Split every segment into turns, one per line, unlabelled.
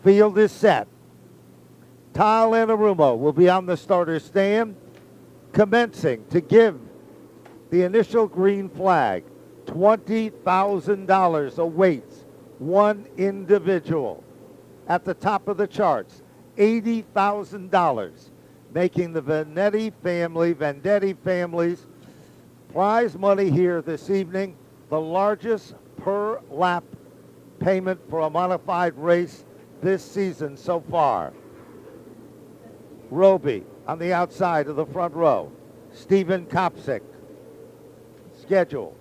Field is set. Tal Anarumo will be on the starter stand, commencing to give the initial green flag. $20,000 awaits one individual. At the top of the charts, $80,000, making the Vendetti family's prize money here this evening the largest per lap payment for a modified race this season so far. Robie on the outside of the front row. Stephen Kopsick scheduled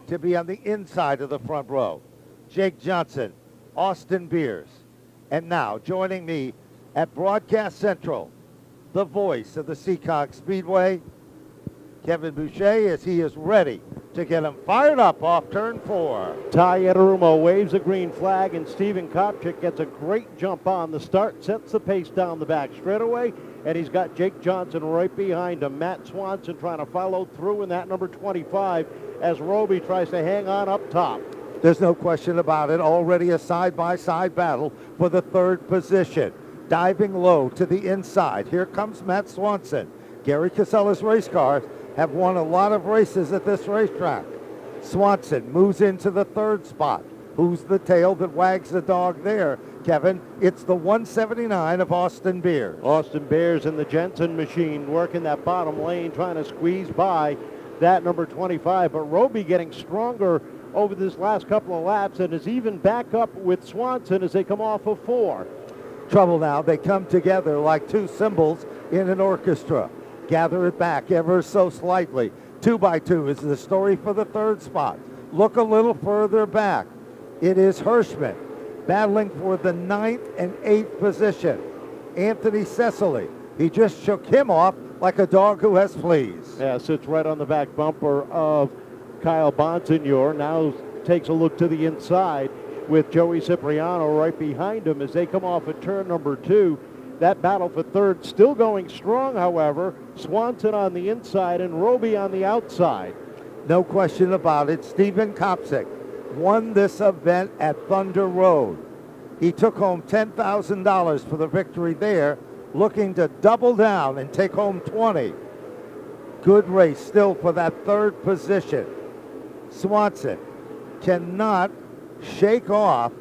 to be on the inside of the front row. Jake Johnson, Austin Beers. And now joining me at Broadcast Central, the voice of the Seekonk Speedway, Kevin Boucher, as he is ready to get him fired up off turn 4.
Ty Ederumo waves a green flag, and Stephen Kopchik gets a great jump on the start, sets the pace down the back straightaway, and he's got Jake Johnson right behind him. Matt Swanson trying to follow through in that number 25 as Robie tries to hang on up top.
There's no question about it. Already a side-by-side battle for the third position. Diving low to the inside. Here comes Matt Swanson. Gary Casella's race cars have won a lot of races at this racetrack. Swanson moves into the third spot. Who's the tail that wags the dog there, Kevin? It's the 179 of Austin Beers.
Austin Beers in the Jensen machine working that bottom lane, trying to squeeze by that number 25. But Robie getting stronger over this last couple of laps and is even back up with Swanson as they come off of 4.
Trouble now, they come together like two cymbals in an orchestra. Gather it back ever so slightly. 2 by 2 is the story for the third spot. Look a little further back. It is Hirschman battling for the 9th and 8th position. Anthony Cecily, he just shook him off like a dog who has fleas.
Yeah, sits right on the back bumper of Kyle Bonsignor. Now takes a look to the inside with Joey Cipriano right behind him as they come off at turn number 2. That battle for third still going strong, however. Swanson on the inside and Robie on the outside.
No question about it. Stephen Kopsick won this event at Thunder Road. He took home $10,000 for the victory there, looking to double down and take home 20. Good race still for that third position. Swanson cannot shake off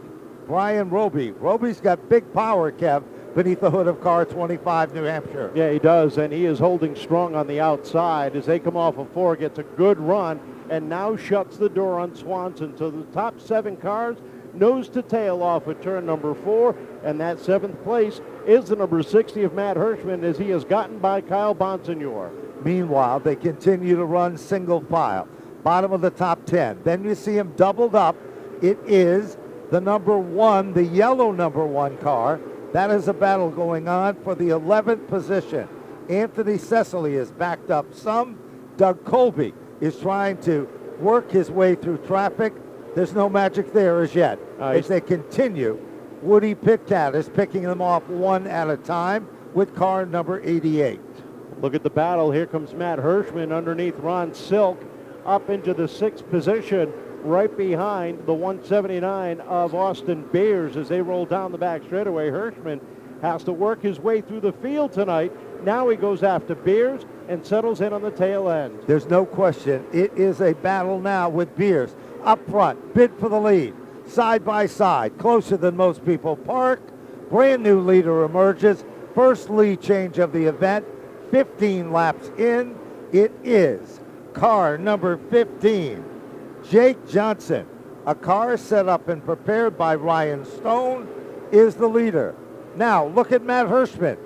Brian Robie. Robie's got big power, Kev, beneath the hood of car 25, New Hampshire.
Yeah, he does, and he is holding strong on the outside as they come off of 4, gets a good run, and now shuts the door on Swanson. So the top 7 cars, nose to tail off at turn number 4, and that 7th place is the number 60 of Matt Hirschman as he has gotten by Kyle Bonsignor.
Meanwhile, they continue to run single file, bottom of the top 10. Then you see him doubled up. It is the number 1, the yellow number 1 car. That is a battle going on for the 11th position. Anthony Cecily is backed up some. Doug Colby is trying to work his way through traffic. There's no magic there as yet. As they continue, Woody Pitcat is picking them off one at a time with car number 88.
Look at the battle. Here comes Matt Hirschman underneath Ron Silk up into the 6th position, right behind the 179 of Austin Beers as they roll down the back straightaway. Hirschman has to work his way through the field tonight. Now he goes after Beers and settles in on the tail end.
There's no question. It is a battle now with Beers up front, bid for the lead, side by side, closer than most people park. Brand new leader emerges. First lead change of the event, 15 laps in. It is car number 15. Jake Johnson, a car set up and prepared by Ryan Stone, is the leader. Now look at Matt Hirschman.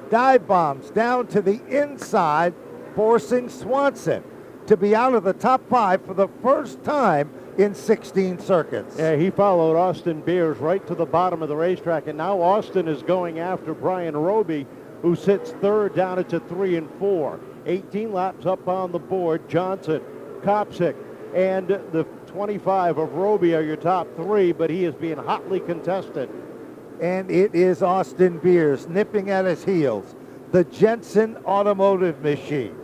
Dive bombs down to the inside, forcing Swanson to be out of the top 5 for the first time in 16 circuits.
Yeah, he followed Austin Beers right to the bottom of the racetrack, and now Austin is going after Brian Robie, who sits third down into 3 and 4. 18 laps up on the board. Johnson, Kopsick, and the 25 of Robie are your top 3, but he is being hotly contested.
And it is Austin Beers nipping at his heels, the Jensen Automotive Machine.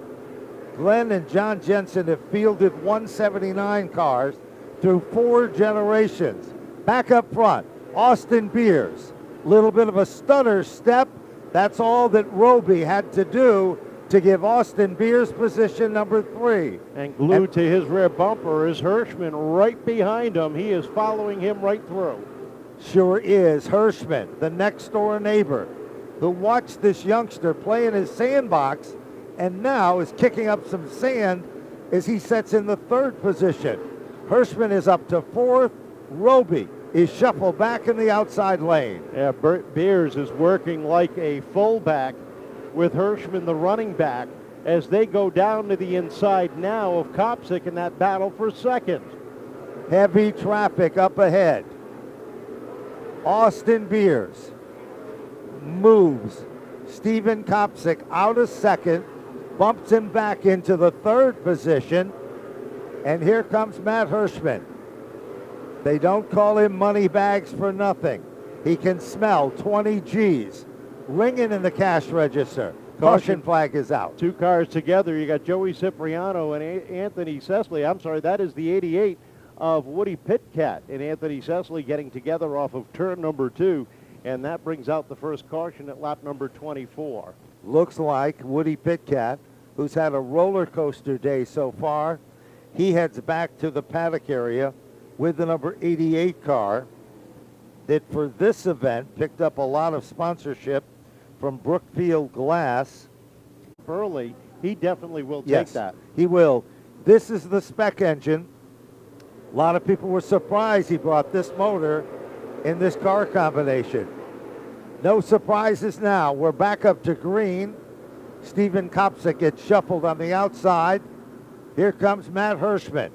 Glenn and John Jensen have fielded 179 cars through 4 generations. Back up front, Austin Beers, little bit of a stutter step. That's all that Robie had to do to give Austin Beers position number 3.
And glued to his rear bumper is Hirschman right behind him. He is following him right through.
Sure is. Hirschman, the next door neighbor, who watched this youngster play in his sandbox and now is kicking up some sand as he sets in the 3rd position. Hirschman is up to 4th. Robie is shuffled back in the outside lane.
Yeah, Beers is working like a fullback with Hirschman, the running back, as they go down to the inside now of Kopsick in that battle for 2nd.
Heavy traffic up ahead. Austin Beers moves Stephen Kopsick out of 2nd, bumps him back into the 3rd position, and here comes Matt Hirschman. They don't call him money bags for nothing. He can smell 20 G's ringing in the cash register. Caution flag is out.
2 cars together. You got Joey Cipriano and Anthony Cecily. I'm sorry, that is the 88 of Woody Pitcat and Anthony Cecily getting together off of turn number 2. And that brings out the first caution at lap number 24.
Looks like Woody Pitcat, who's had a roller coaster day so far, he heads back to the paddock area with the number 88 car that for this event picked up a lot of sponsorship from Brookfield Glass.
Early, he definitely will take that.
He will. This is the spec engine. A lot of people were surprised he brought this motor in this car combination. No surprises now. We're back up to green. Stephen Kopsick gets shuffled on the outside. Here comes Matt Hirschman.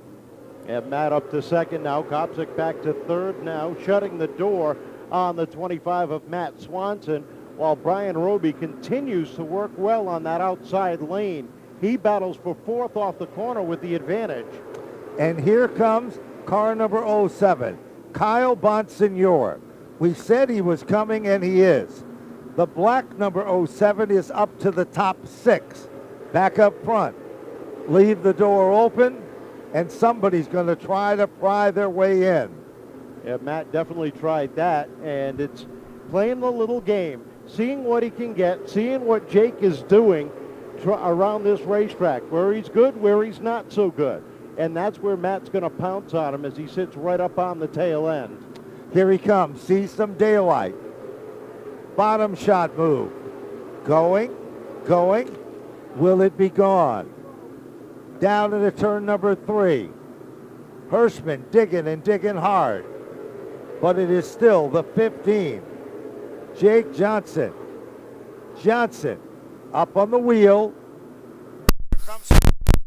And Matt up to 2nd now. Kopsick back to 3rd now, shutting the door on the 25 of Matt Swanson, while Brian Robie continues to work well on that outside lane. He battles for 4th off the corner with the advantage.
And here comes car number 07, Kyle Bonsignor. We said he was coming, and he is. The black number 07 is up to the top 6. Back up front. Leave the door open, and somebody's going to try to pry their way in.
Yeah, Matt definitely tried that, and it's playing the little game, seeing what he can get, seeing what Jake is doing around this racetrack, where he's good, where he's not so good. And that's where Matt's going to pounce on him as he sits right up on the tail end.
Here he comes, sees some daylight. Bottom shot move. Going. Will it be gone? Down into turn number 3. Hirschman digging hard. But it is still the 15. Jake Johnson. Johnson up on the wheel. Here comes back
to the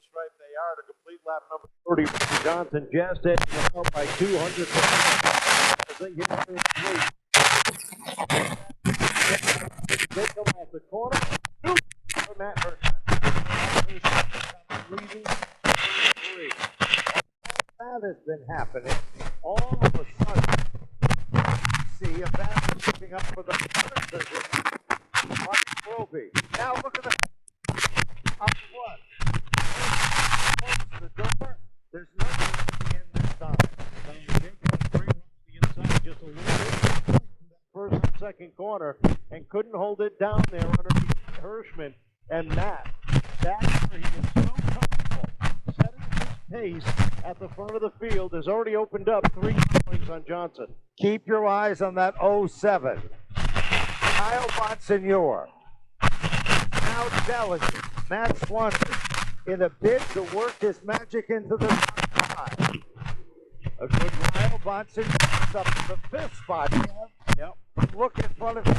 stripe they are to complete lap number 30. Johnson just edging out by 200. As they get into the they come off the corner. For Matt Hirschman. Leading 3.
That has been happening. All of a sudden, see a battle picking up for the first position. Brian Robie. Now look at the up front. Close the door. There's nothing in this time.
The inside just a little bit. First and second corner, and couldn't hold it down there underneath Hirschman and Matt. That's where he is so comfortable. Setting his pace at the front of the field has already opened up 3 points on Johnson.
Keep your eyes on that 07. Kyle Bonsignor. Now challenging Matt Swanson in a bid to work his magic into the top 5. A good Kyle Bonsignor up to the 5th spot. Yep. Look in front of him.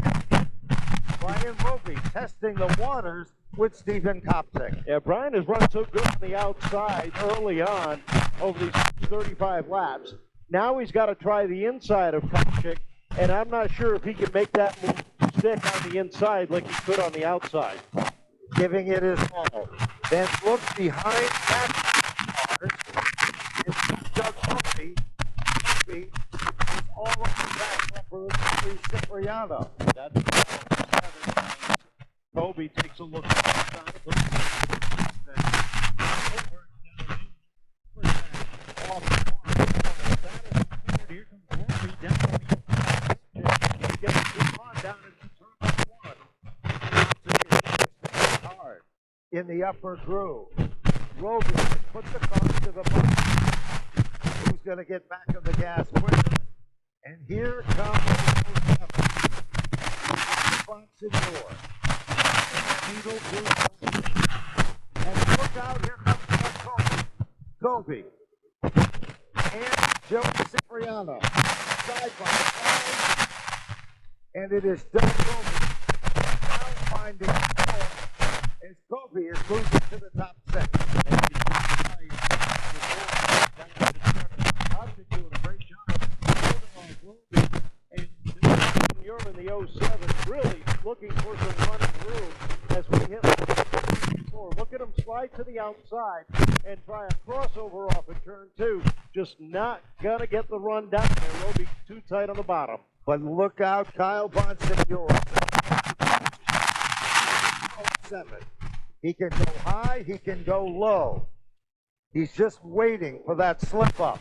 Brian Robie testing the waters with Stephen Kopsick.
Yeah, Brian has run so good on the outside early on over these 35 laps. Now he's got to try the inside of Kopsick, and I'm not sure if he can make that move stick on the inside like he could on the outside.
Giving it his all. Then look behind that cars. It's Doug Murphy. Murphy is all over the back for Cipriano.
That's Kobe takes a look at the side. Off the corner.
in the upper groove. Robie put the car to the bottom. Who's going to get back on the gas quicker? And here comes Bonsignor. Needle to and look out, here comes Kobe. And Joe Cipriano. Side by side. And it is Doug Kobe. Now finding as Kobe is moving to the top six. Hodgdon doing a great job holding on Kobe.
And you're in the 07, really looking for some running room as we hit before. Look at him slide to the outside and try a crossover off in turn 2. Just not going to get the run down there. Robie too tight on the bottom.
But look out, Kyle Bonsignor. 07. He can go high, he can go low. He's just waiting for that slip up.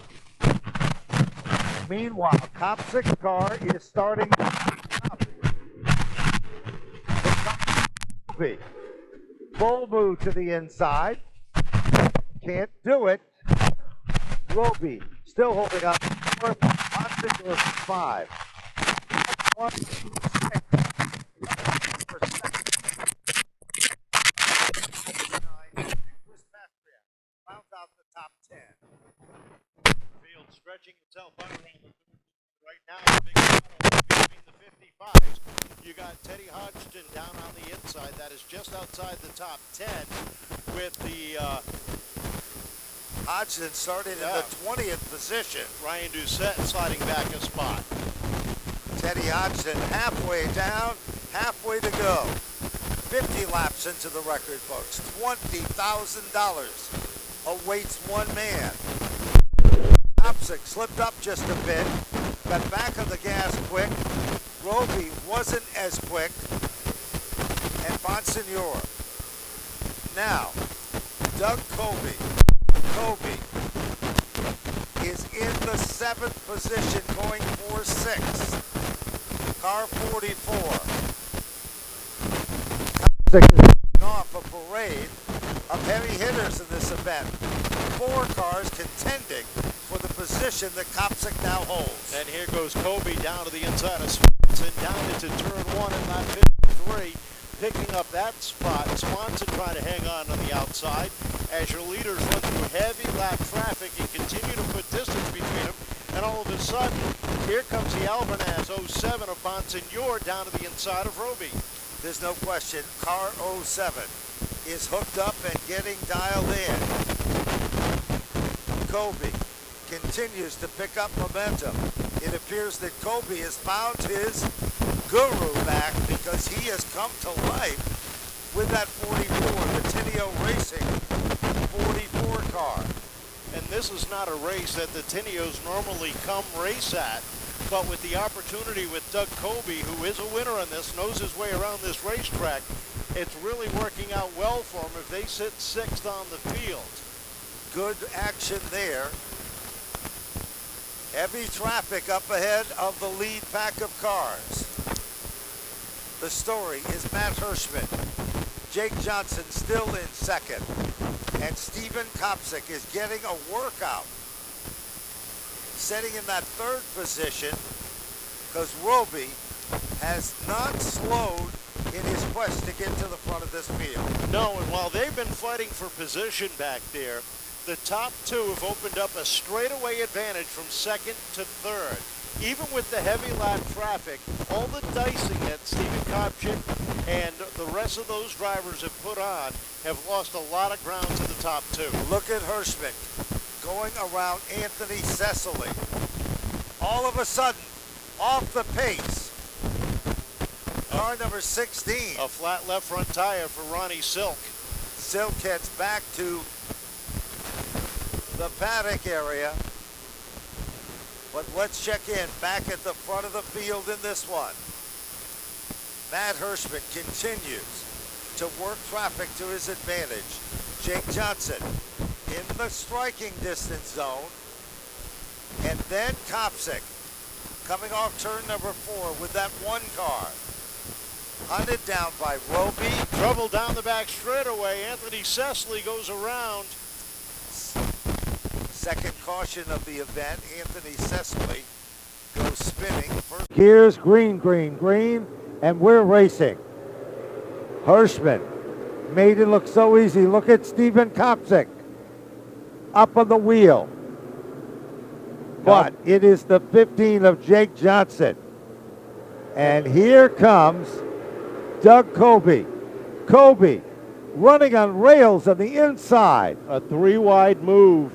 Meanwhile, Kopsik's car is starting up. Full move to the inside. Can't do it. Robie still holding up. Bonsignor 5. 1, 6. Rounds out the top 10.
Field stretching itself out around the right now. The big battle between the 55s. You got Teddy Hodgdon down on the inside. That is just outside the top 10 with the
Hodgdon started in the 20th position.
Ryan Doucette sliding back a spot.
Teddy Hodgdon halfway down, halfway to go. 50 laps into the record books. $20,000 awaits one man. Kopsik slipped up just a bit, got back on the gas quick. Robie wasn't as quick. And Bonsignor. Now, Doug Kobe. Kobe is in the 7th position going for 6. Car 44. Off a parade of heavy hitters in this event. 4 cars contending for the position that Kopsik now holds.
And here goes Kobe down to the inside of Swanson, down into turn 1 in lap 53, picking up that spot. Swanson trying to hang on the outside as your leaders run through heavy lap traffic and continue to put distance between them. And all of a sudden, here comes the Albernaz 07 of Bonsignor down to the inside of Robie.
There's no question, car 07 is hooked up and getting dialed in. Kobe continues to pick up momentum. It appears that Kobe has found his guru back because he has come to life with that 44, the Tinio Racing 44 car.
And this is not a race that the Tinios normally come race at. But with the opportunity with Doug Kobe, who is a winner on this, knows his way around this racetrack, it's really working out well for him if they sit 6th on the field.
Good action there. Heavy traffic up ahead of the lead pack of cars. The story is Matt Hirschman. Jake Johnson still in 2nd. And Steven Kopsik is getting a workout. Setting in that 3rd position because Robie has not slowed in his quest to get to the front of this field.
No, and while they've been fighting for position back there, the top 2 have opened up a straightaway advantage from 2nd to 3rd. Even with the heavy lap traffic, all the dicing that Steven Kopsik and the rest of those drivers have put on have lost a lot of ground to the top 2.
Look at Hirschman going around Anthony Cecily. All of a sudden, off the pace. Car number 16.
A flat left front tire for Ronnie Silk.
Silk heads back to the paddock area. But let's check in back at the front of the field in this one. Matt Hirschman continues to work traffic to his advantage. Jake Johnson in the striking distance zone. And then Kopsik coming off turn number 4 with that 1 car. Hunted down by Robie.
Trouble down the back straightaway. Anthony Cecily goes around.
Second caution of the event. Anthony Cecily goes spinning. First gears, green, green, green, and we're racing. Hirschman made it look so easy. Look at Stephen Kopsik up on the wheel. But it is the 15 of Jake Johnson. And here comes Doug Colby. Colby running on rails on the inside.
A 3-wide move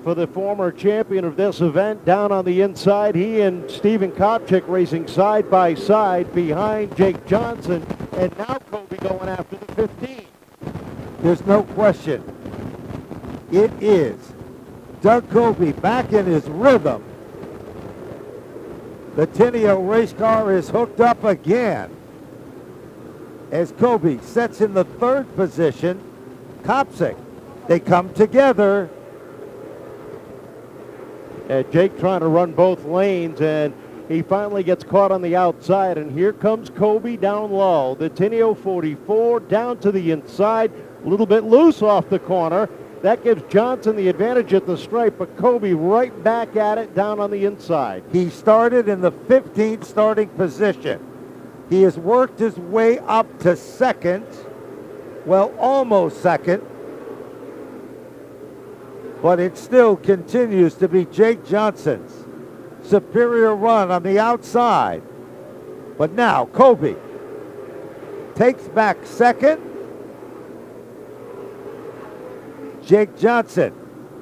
for the former champion of this event down on the inside. He and Stephen Kopchik racing side by side behind Jake Johnson. And now Colby going after the 15.
There's no question. It is Doug Colby back in his rhythm. The Tenio race car is hooked up again as Colby sets in the third position. Kopsik, they come together.
Jake trying to run both lanes, and he finally gets caught on the outside, and here comes Colby down low. The Tenio 44 down to the inside, a little bit loose off the corner. That gives Johnson the advantage at the stripe, but Colby right back at it down on the inside.
He started in the 15th starting position. He has worked his way up to second, well, almost second, but it still continues to be Jake Johnson's superior run on the outside. But now Colby takes back second. Jake Johnson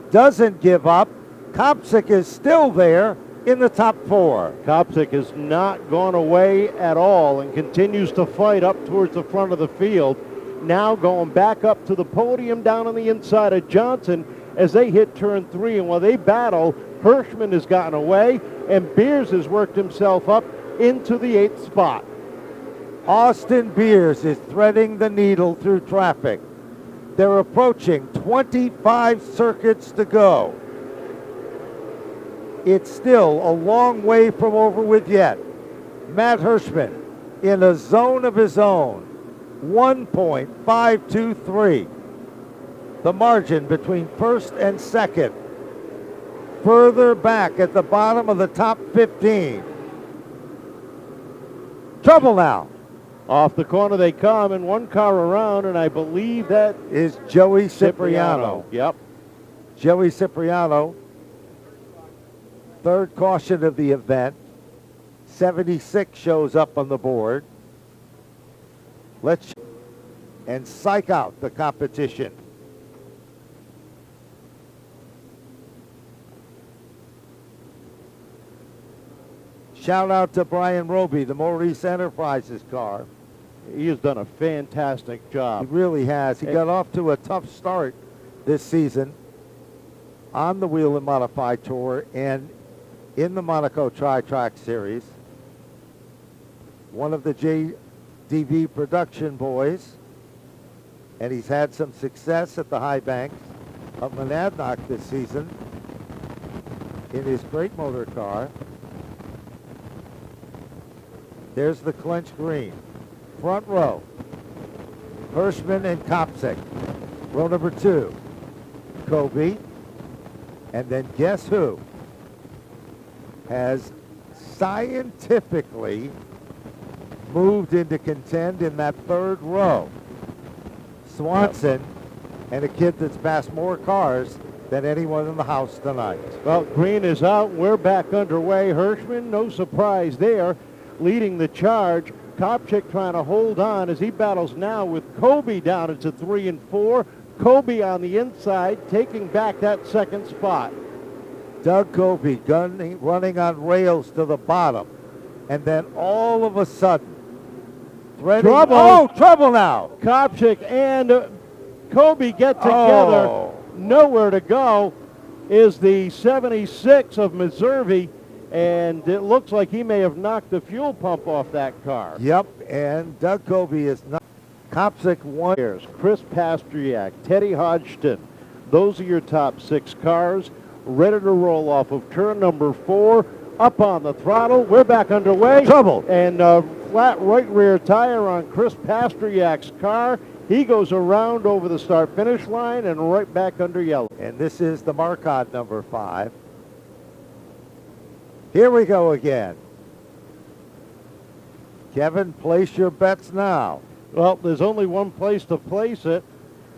doesn't give up. Kopsik is still there in the top 4.
Kopsik has not gone away at all and continues to fight up towards the front of the field. Now going back up to the podium down on the inside of Johnson as they hit turn 3. And while they battle, Hirschman has gotten away and Beers has worked himself up into the 8th spot.
Austin Beers is threading the needle through traffic. They're approaching 25 circuits to go. It's still a long way from over with yet. Matt Hirschman in a zone of his own, 1.523. The margin between first and second. Further back at the bottom of the top 15. Trouble now.
Off the corner they come, and one car around, and I believe that
is Joey Cipriano.
Yep.
Joey Cipriano, third caution of the event. 76 shows up on the board. Let's and psych out the competition. Shout out to Brian Robie, the Maurice Enterprises car.
He has done a fantastic job.
He really has. He got off to a tough start this season on the Wheel and Modify Tour and in the Monaco Tri-Track Series. One of the JDV production boys, and he's had some success at the high banks of Monadnock this season in his great motor car. There's the clinch green. Front row, Hirschman and Kopsik. Row number 2, Colby. And then guess who has scientifically moved into contend in that third row? Swanson, and a kid that's passed more cars than anyone in the house tonight.
Well, green is out. We're back underway. Hirschman, no surprise there, leading the charge. Kopchik trying to hold on as he battles now with Colby down into 3 and 4. Colby on the inside, taking back that second spot.
Doug Colby running on rails to the bottom. And then all of a sudden, threading.
Trouble.
Oh, trouble now.
Kopchik and Colby get together.
Oh.
Nowhere to go is the 76 of Meserve. And it looks like he may have knocked the fuel pump off that car.
Yep, and Doug Colby is not. Kopsik won.
Chris Pastriak, Teddy Hodgdon. Those are your top 6 cars. Ready to roll off of turn number 4. Up on the throttle. We're back underway.
Trouble.
And flat right rear tire on Chris Pastriak's car. He goes around over the start-finish line and right back under yellow.
And this is the Marcotte number 5. Here we go again. Kevin, place your bets now.
Well, there's only one place to place it,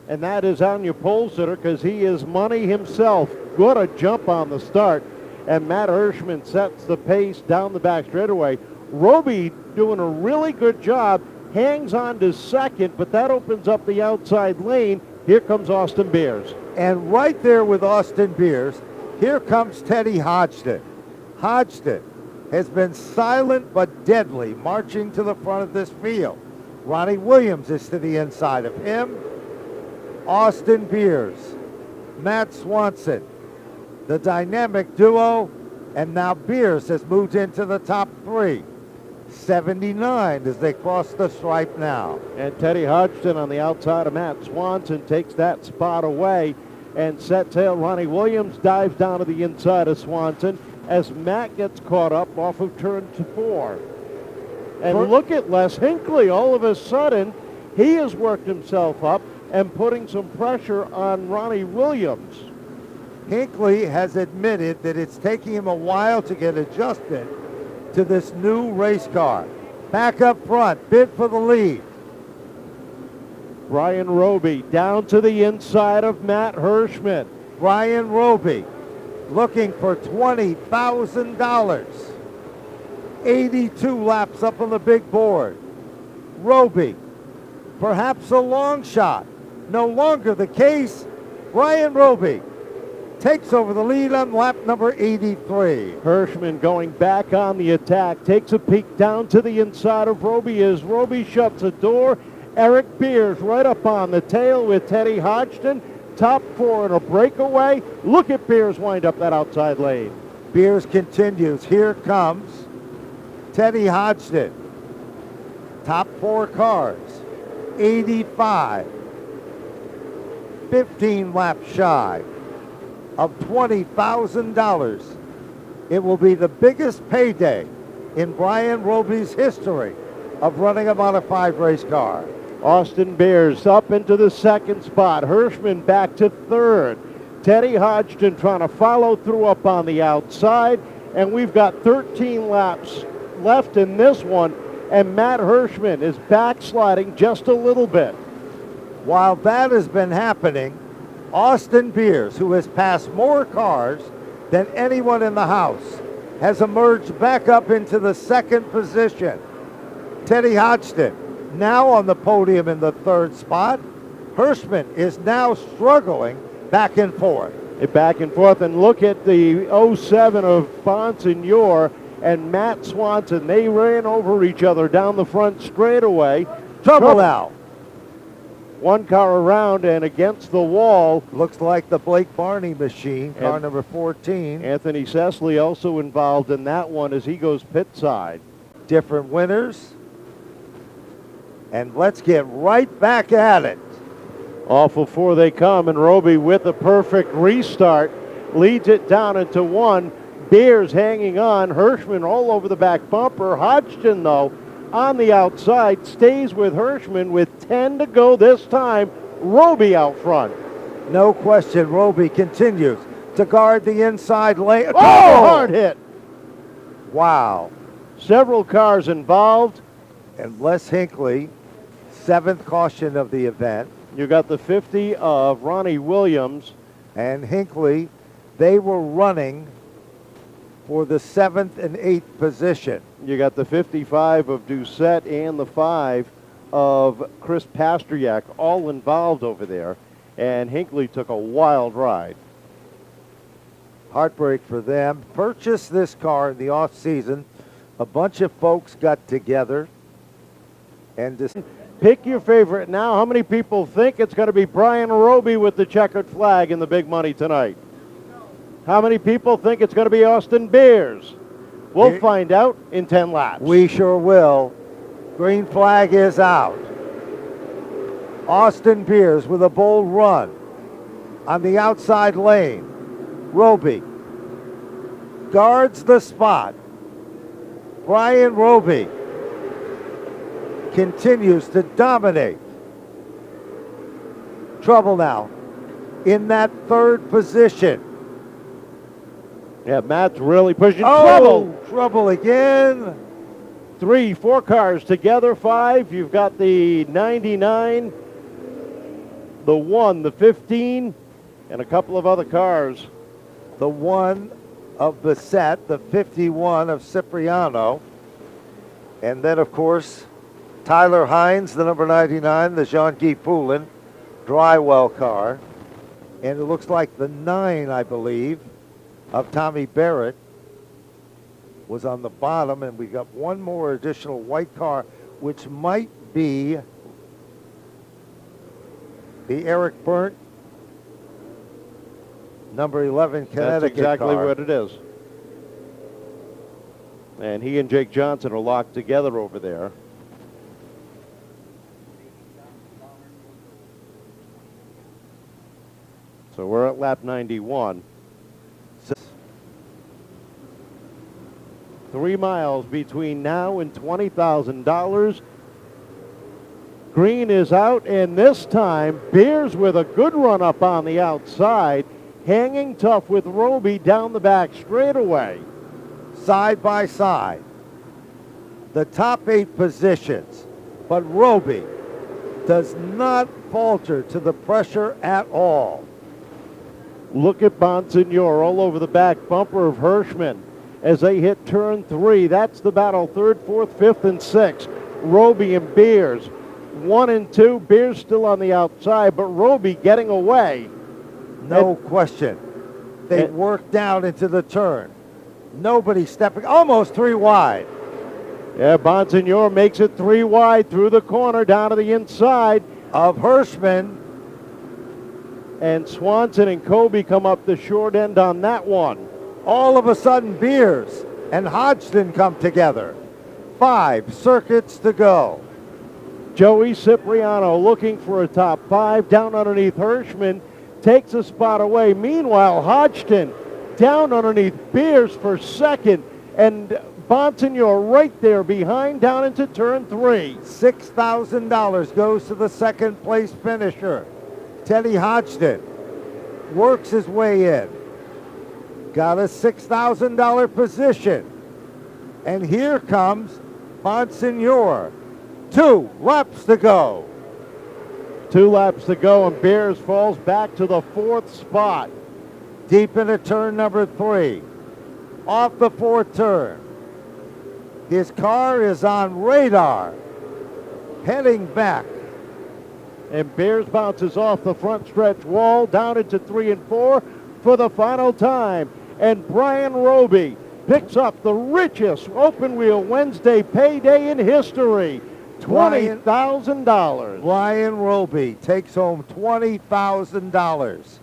and that is on your pole sitter, because he is money himself. What a jump on the start. And Matt Hirschman sets the pace down the back straightaway. Robie doing a really good job, hangs on to second, but that opens up the outside lane. Here comes Austin Beers.
And right there with Austin Beers, here comes Teddy Hodgdon. Hodgdon has been silent but deadly, marching to the front of this field. Ronnie Williams is to the inside of him. Austin Beers, Matt Swanson, the dynamic duo, and now Beers has moved into the top 3. 79 as they cross the stripe now.
And Teddy Hodgdon on the outside of Matt Swanson takes that spot away and set tail. Ronnie Williams dives down to the inside of Swanson as Matt gets caught up off of turn 4. And look at Les Hinckley. All of a sudden, he has worked himself up and putting some pressure on Ronnie Williams.
Hinckley has admitted that it's taking him a while to get adjusted to this new race car. Back up front, bid for the lead.
Brian Robie down to the inside of Matt Hirschman.
Brian Robie looking for $20,000. 82 laps up on the big board. Robie, perhaps a long shot. No longer the case. Brian Robie takes over the lead on lap number 83.
Hirschman going back on the attack, takes a peek down to the inside of Robie as Robie shuts the door. Eric Beers right up on the tail with Teddy Hodgdon. Top 4 in a breakaway. Look at Beers wind up that outside lane.
Beers continues. Here comes Teddy Hodgdon. Top 4 cars. 85. 15 laps shy of $20,000. It will be the biggest payday in Brian Robie's history of running a modified race car.
Austin Beers up into the second spot. Hirschman back to third. Teddy Hodgdon trying to follow through up on the outside. And we've got 13 laps left in this one. And Matt Hirschman is backsliding just a little bit.
While that has been happening, Austin Beers, who has passed more cars than anyone in the house, has emerged back up into the second position. Teddy Hodgdon now on the podium in the third spot. Hirschman is now struggling back and forth.
Back and forth, and look at the 07 of Bonsignor and Matt Swanson. They ran over each other down the front straightaway.
Trouble now.
One car around and against the wall.
Looks like the Blake Barney machine, car number 14.
Anthony Sesley also involved in that one as he goes pit side.
Different winners. And let's get right back at it.
Off before they come, and Robie with a perfect restart leads it down into 1. Beers hanging on. Hirschman all over the back bumper. Hodgdon, though, on the outside, stays with Hirschman with 10 to go this time. Robie out front.
No question, Robie continues to guard the inside lane.
Oh, hard hit.
Wow.
Several cars involved.
And Les Hinckley, 7th caution of the event.
You got the 50 of Ronnie Williams.
And Hinckley, they were running for the 7th and 8th position.
You got the 55 of Doucette and the 5 of Chris Pastriak, all involved over there. And Hinckley took a wild ride.
Heartbreak for them. Purchased this car in the off-season. A bunch of folks got together and
pick your favorite now. How many people think it's going to be Brian Robie with the checkered flag in the big money tonight? How many people think it's going to be Austin Beers? We'll find out in 10 laps.
We sure will. Green flag is out. Austin Beers with a bold run on the outside lane. Robie guards the spot. Brian Robie continues to dominate. Trouble now in that third position.
Yeah, Matt's really pushing. Trouble.
Trouble again.
3, 4 cars together, 5. You've got the 99, the 1, the 15, and a couple of other cars.
The 1 of the set, the 51 of Cipriano. And then, of course, Tyler Hines, the number 99, the Jean-Guy Poulin Drywell car. And it looks like the 9, I believe, of Tommy Barrett was on the bottom. And we got one more additional white car, which might be the Eric Burnt number 11 Connecticut
That's exactly
car.
what it is. And he and Jake Johnson are locked together over there. So we're at lap 91. 3 miles between now and $20,000. Green is out, and this time Beers with a good run up on the outside, hanging tough with Robie down the back straightaway.
Side by side, the top 8 positions, but Robie does not falter to the pressure at all.
Look at Bonsignor all over the back bumper of Hirschman as they hit turn 3. That's the battle, 3rd, 4th, 5th, and 6th. Robie and Beers, 1 and 2. Beers still on the outside, but Robie getting away.
No question. They worked down into the turn. Nobody stepping, almost 3 wide.
Yeah, Bonsignor makes it 3 wide through the corner down to the inside
of Hirschman.
And Swanson and Kobe come up the short end on that one.
All of a sudden, Beers and Hodgdon come together. 5 circuits to go.
Joey Cipriano looking for a top 5 down underneath Hirschman. Takes a spot away. Meanwhile, Hodgdon down underneath Beers for 2nd. And Bonsignor right there behind down into turn 3.
$6,000 goes to the 2nd place finisher. Teddy Hodgdon works his way in. Got a $6,000 position. And here comes Bonsignor. 2 laps to go.
2 laps to go, and Beers falls back to the 4th spot.
Deep into turn number 3. Off the 4th turn. His car is on radar. Heading back.
And Beers bounces off the front stretch wall down into 3 and 4 for the final time. And Brian Robie picks up the richest open wheel Wednesday payday in history. $20,000.
Brian Robie takes home $20,000.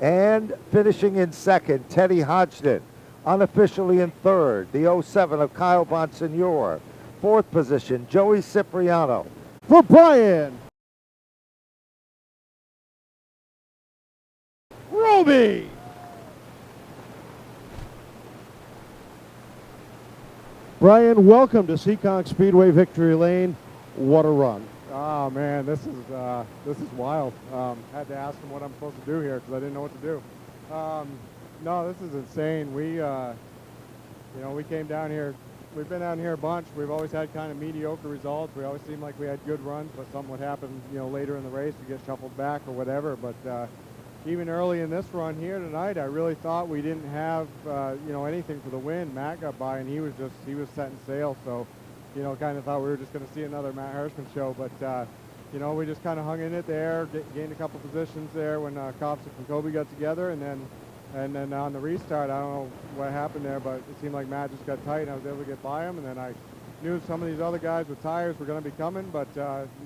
And finishing in 2nd, Teddy Hodgdon. Unofficially in 3rd, the 07 of Kyle Bonsignor. 4th position, Joey Cipriano.
For Brian Robie. Brian, welcome to Seekonk Speedway Victory Lane. What a run.
Oh man, this is wild. Had to ask him what I'm supposed to do here because I didn't know what to do. No, this is insane. We came down here. We've been down here a bunch. We've always had kind of mediocre results. We always seemed like we had good runs, but something would happen, later in the race. We get shuffled back or whatever. But even early in this run here tonight, I really thought we didn't have, anything for the win. Matt got by, and he was setting sail. So, kind of thought we were just going to see another Matt Hirschman show. But, we just kind of hung in it there, gained a couple positions there when Kopsick and Kobe got together, and then on the restart, I don't know what happened there, but it seemed like Matt just got tight, and I was able to get by him. And then I knew some of these other guys with tires were going to be coming, but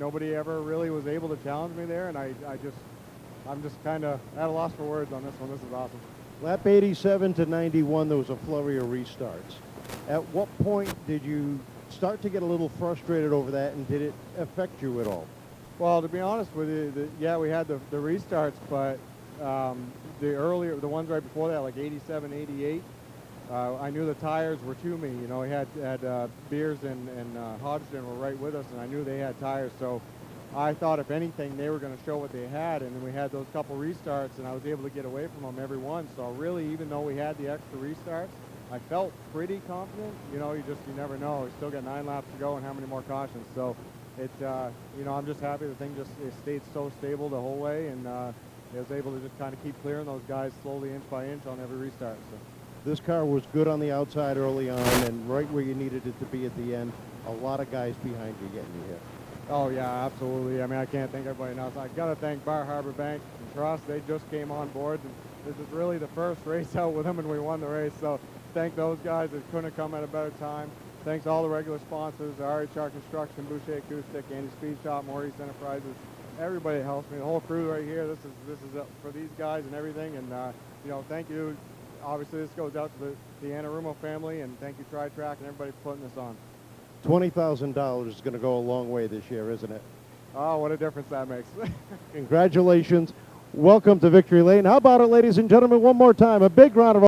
nobody ever really was able to challenge me there, and I'm just kind of at a loss for words on this one. This is awesome.
Lap 87 to 91, there was a flurry of restarts. At what point did you start to get a little frustrated over that, and did it affect you at all?
Well, to be honest with you, we had the restarts, but the ones right before that, like 87, 88, I knew the tires were to me. You know, we had Beers and Hodgdon were right with us, and I knew they had tires. So I thought, if anything, they were going to show what they had. And then we had those couple restarts, and I was able to get away from them every one. So really, even though we had the extra restarts, I felt pretty confident. You know, you never know. We still got 9 laps to go and how many more cautions. So you know, I'm just happy the thing it stayed so stable the whole way, and I was able to just kind of keep clearing those guys slowly, inch by inch, on every restart. So.
This car was good on the outside early on and right where you needed it to be at the end. A lot of guys behind you getting you here.
Oh, yeah, absolutely. I mean, I can't thank everybody else. I got to thank Bar Harbor Bank and Trust. They just came on board. And this is really the first race out with them, and we won the race. So thank those guys that couldn't have come at a better time. Thanks all the regular sponsors, RHR Construction, Boucher Acoustic, Andy Speed Shop, Maurice Enterprises. Everybody that helps me, the whole crew right here. This is for these guys and everything. And, you know, thank you. Obviously, this goes out to the Anarumo family, and thank you, Tri-Track, and everybody for putting this on.
$20,000 is going to go a long way this year, isn't it?
Oh, what a difference that makes.
Congratulations. Welcome to Victory Lane. How about it, ladies and gentlemen, one more time, a big round of